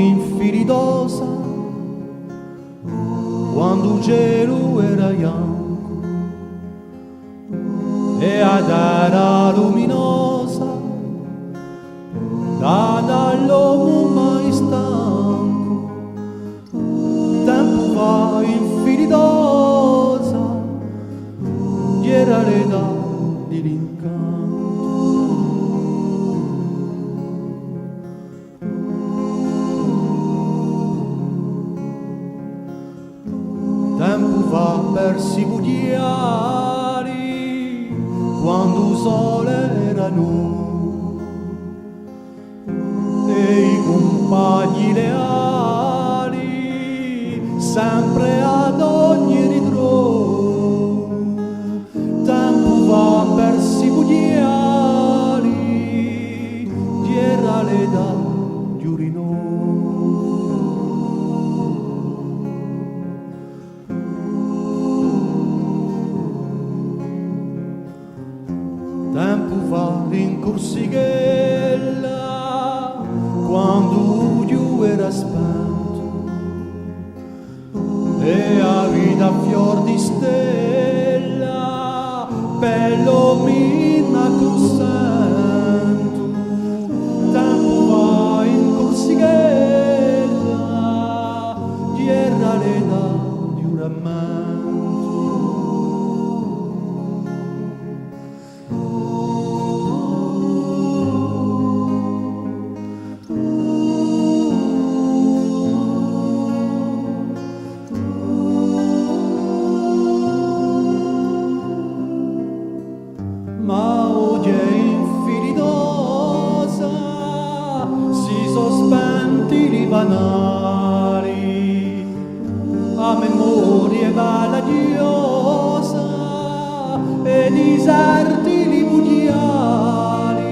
infilidosa, quando il cielo era bianco e ad era luminosa, dall'uomo mai stanco, tempo fa infilidosa, era l'età di l'incanto. Tempo fa per sibudiari, quando il sole era nu, e i compagni leali, sempre ad ogni ritrovo. Tempo fa per sibudiari, era l'età di Urino. Tempo fa in Corsighella, quando Dio era spento e a vita fior di stella, bello mina consento. Tempo fa in Corsighella, era l'età di un rammento. Ma oggi è infilidosa, si sospenti li banali, a memoria valagiosa e diserti li bugiali.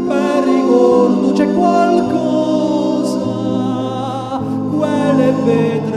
Per ricordo c'è qualcosa, quelle vetre